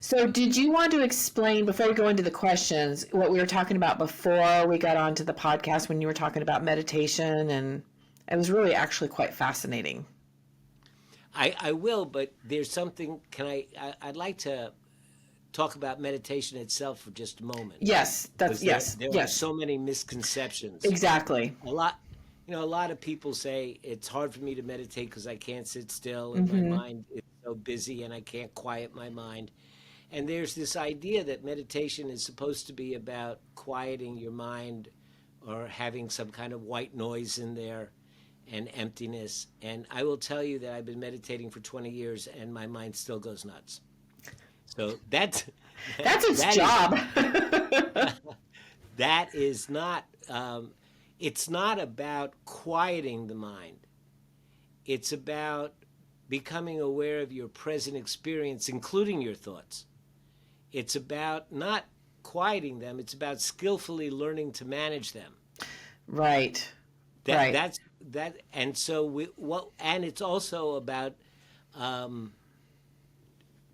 So, did you want to explain before we go into the questions what we were talking about before we got onto the podcast when you were talking about meditation? And it was really actually quite fascinating. I will, but there's something. I'd like to talk about meditation itself for just a moment, Yes, that's because there yes, there are yes, so many misconceptions. exactly. A lot, a lot of people say it's hard for me to meditate because I can't sit still and my Mm-hmm. mind is so busy and I can't quiet my mind. And there's this idea that meditation is supposed to be about quieting your mind or having some kind of white noise in there and emptiness. And I will tell you that I've been meditating for 20 years and my mind still goes nuts. So that's That's its that is job. that is not it's not about quieting the mind. It's about becoming aware of your present experience, including your thoughts. It's about not quieting them, it's about skillfully learning to manage them. Right, That right. that's that and so we what and it's also about um,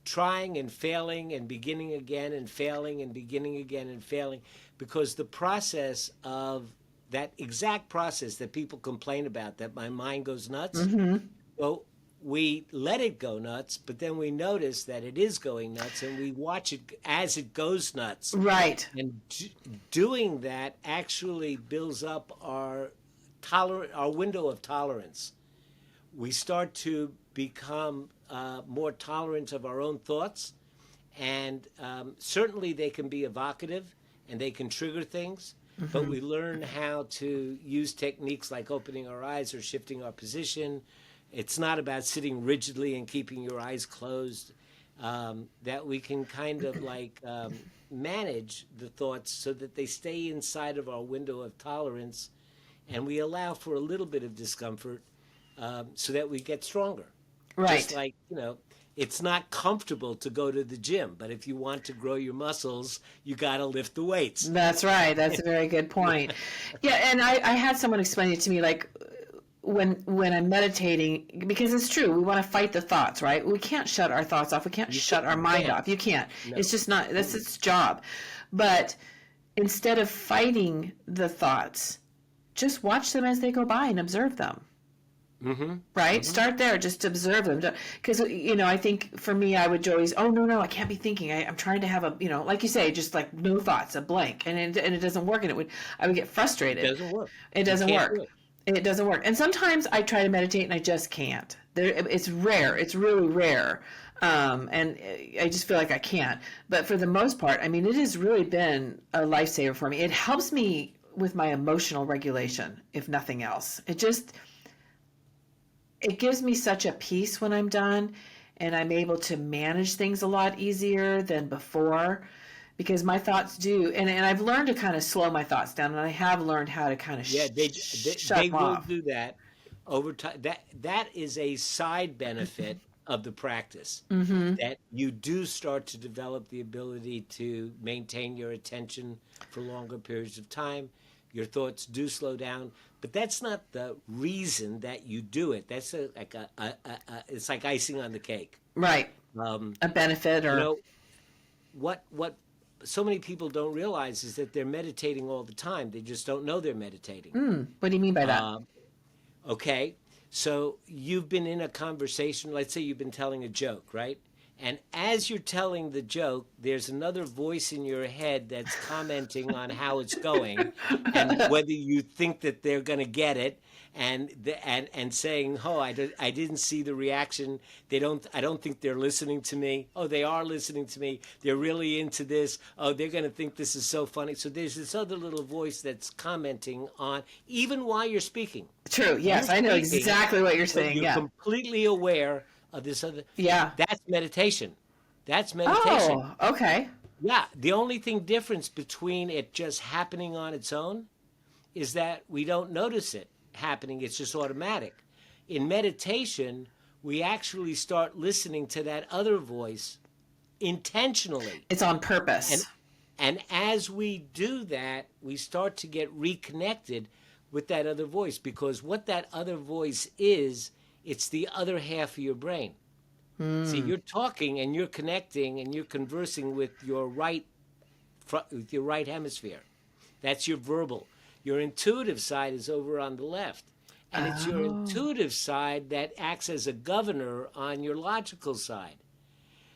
trying and failing and beginning again and failing and beginning again and failing, because the process of that exact process that people complain about, that my mind goes nuts, Mm-hmm. well, we let it go nuts, but then we notice that it is going nuts and we watch it as it goes nuts. Right. And doing that actually builds up our window of tolerance. We start to become more tolerant of our own thoughts, and certainly they can be evocative and they can trigger things. But Mm-hmm. we learn how to use techniques like opening our eyes or shifting our position. It's not about sitting rigidly and keeping your eyes closed. That we can kind of like manage the thoughts so that they stay inside of our window of tolerance, and we allow for a little bit of discomfort so that we get stronger. Just Right. like, it's not comfortable to go to the gym, but if you want to grow your muscles, you got to lift the weights. That's right. That's a very good point. Yeah, and I had someone explain it to me like when I'm meditating, because it's true, we want to fight the thoughts, right? We can't shut our thoughts off. We can't shut our You mind can't. off. You can't. It's No. just not, that's Mm-mm. its job. But instead of fighting the thoughts, just watch them as they go by and observe them. Mm-hmm. Right? Mm-hmm. Start there, just observe them. Because, I think for me, I would always, oh, no, no, I can't be thinking. I'm trying to have a, like you say, just like no thoughts, a blank. And it doesn't work. And I would get It frustrated. doesn't work. It You doesn't can't do work. it. It doesn't work. And sometimes I try to meditate and I just can't. It's rare. It's really rare. And I just feel like I can't. But for the most part, I mean, it has really been a lifesaver for me. It helps me with my emotional regulation, if nothing else. It gives me such a peace when I'm done, and I'm able to manage things a lot easier than before, because my thoughts do, and I've learned to kind of slow my thoughts down, and I have learned how to kind of Yeah, shut they them will off. do that over time. That is a side benefit of the practice. Mm-hmm. That you do start to develop the ability to maintain your attention for longer periods of time. Your thoughts do slow down, but that's not the reason that you do it. That's it's like icing on the cake. Right. Um, A benefit you or know what so many people don't realize is that they're meditating all the time. They just don't know they're meditating. what do you mean by that? Um, Okay. So you've been in a conversation, let's say you've been telling a joke, right? And as you're telling the joke, there's another voice in your head that's commenting on how it's going and whether you think that they're going to get it, and saying, "Oh, I didn't see the reaction. I don't think they're listening to me. Oh, they are listening to me. They're really into this. Oh, they're going to think this is so funny." So there's this other little voice that's commenting on even while you're speaking. True. You're Yes, I know speaking, exactly what you're but saying. you're Yeah. completely aware of this other. Yeah. That's meditation. That's meditation. Oh, okay. Yeah. The only thing difference between it just happening on its own is that we don't notice it happening. It's just automatic. In meditation, we actually start listening to that other voice intentionally. It's on And purpose. and as we do that, we start to get reconnected with that other voice, because what that other voice is, it's the other half of your brain. See, you're talking and you're connecting and you're conversing with your right hemisphere. That's your verbal. Your intuitive side is over on the left. And it's your Oh, intuitive side that acts as a governor on your logical side.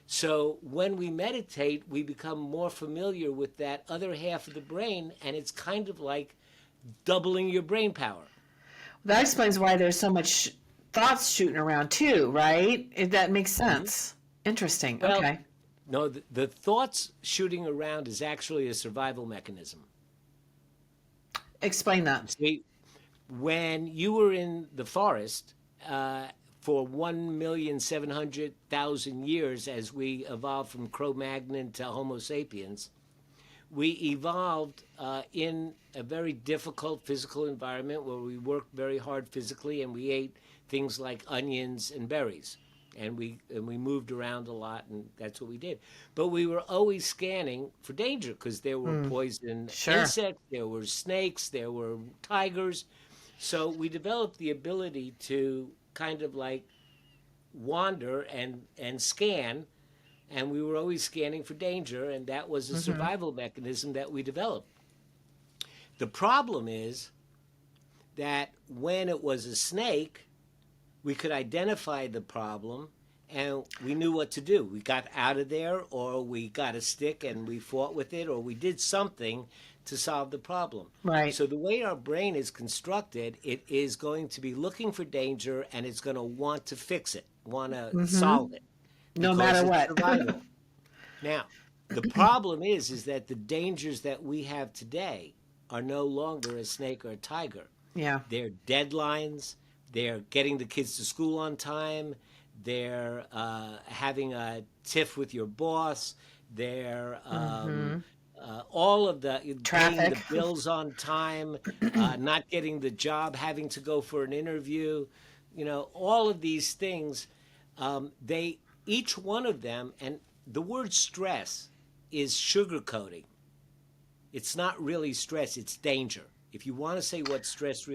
So when we meditate, we become more familiar with that other half of the brain, and it's kind of like doubling your brain power. that explains why there's so much thoughts shooting around too, right? If that makes Mhm. sense. Interesting. Well, Okay. no, the thoughts shooting around is actually a survival mechanism. Explain that. You see, when you were in the forest for 1,700,000 years, as we evolved from Cro-Magnon to Homo sapiens, we evolved in a very difficult physical environment where we worked very hard physically and we ate things like onions and berries. And we moved around a lot, and that's what we did. But we were always scanning for danger because there were poison Sure. insects, there were snakes, there were tigers. So we developed the ability to kind of like wander and scan, and we were always scanning for danger, and that was a survival mechanism that we developed. The problem is that when it was a snake, we could identify the problem and we knew what to do. We got out of there, or we got a stick and we fought with it, or we did something to solve the problem. Right. So, the way our brain is constructed, it is going to be looking for danger and it's going to want to fix it, want to solve it No because matter it's what. survival. Now, the problem is that the dangers that we have today are no longer a snake or a tiger. Yeah. They're deadlines. They're getting the kids to school on time. They're having a tiff with your boss. They're all of the paying the Traffic. bills on time, not getting the job, having to go for an interview. All of these things. They each one of them, and the word stress is sugarcoating. It's not really stress, it's danger. If you want to say what stress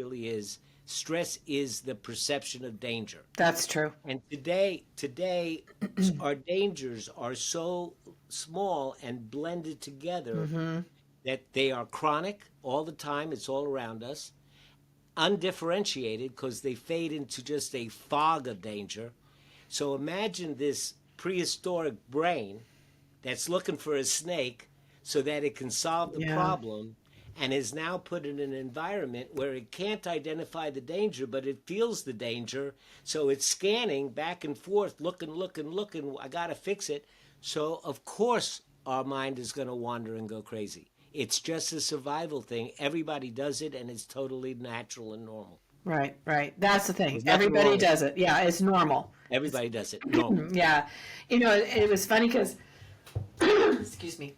is the perception of danger. That's true. And today our dangers are so small and blended together that they are chronic all the time, it's all around us, undifferentiated because they fade into just a fog of danger. So imagine this prehistoric brain that's looking for a snake so that it can solve the Yeah. problem and is now put in an environment where it can't identify the danger, but it feels the danger. So it's scanning back and forth, looking. I got to fix it. So, of course, our mind is going to wander and go crazy. It's just a survival thing. Everybody does it, and it's totally natural and normal. Right. Right. That's the thing. There's nothing Everybody wrong with it. does it. Yeah. It's normal. Everybody does it. Normal. Yeah. It was funny because, excuse me,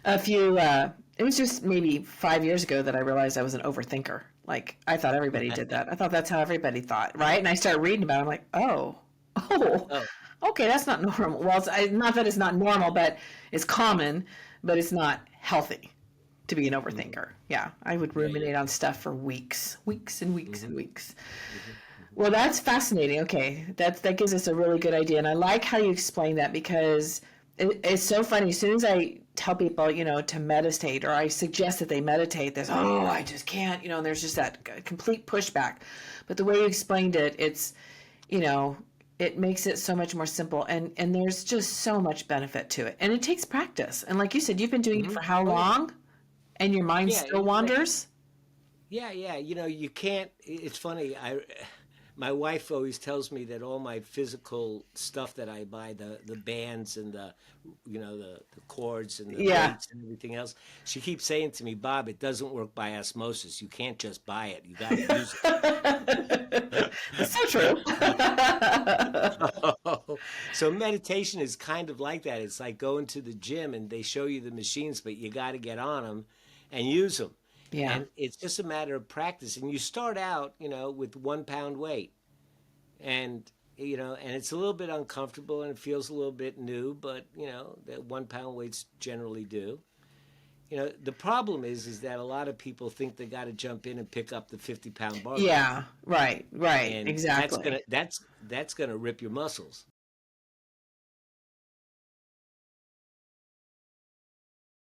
it was just maybe 5 years ago that I realized I was an overthinker. Like, I thought everybody did that. I thought that's how everybody thought, right? And I started reading about it. I'm like, oh, Oh, okay, that's not normal. Well, not that it's not normal, but it's common, but it's not healthy to be an overthinker. Yeah, I would yeah, yeah. ruminate on stuff for weeks and weeks and weeks. Well, that's fascinating. Okay, that gives us a really good idea, and I like how you explain that because it's so funny. As soon as I tell people, to meditate, or I suggest that they meditate, there's I just can't, and there's just that complete pushback. But the way you explained it, it's, you know, it makes it so much more simple, and there's just so much benefit to it, and it takes practice. And like you said, you've been doing it for how Oh, yeah. long, and your mind Yeah, still wanders. yeah, yeah. You can't. It's funny. My wife always tells me that all my physical stuff that I buy, the bands and the cords and the Yeah. weights and everything else, she keeps saying to me, Bob, it doesn't work by osmosis. You can't just buy it. You got to use That's so true. it. So meditation is kind of like that. It's like going to the gym and they show you the machines, but you got to get on them and use them. Yeah. And it's just a matter of practice. And you start out, with 1 pound weight. And it's a little bit uncomfortable and it feels a little bit new, but that 1 pound weights generally do. The problem is that a lot of people think they got to jump in and pick up the 50-pound barbell, Yeah, right, and exactly. that's gonna rip your muscles.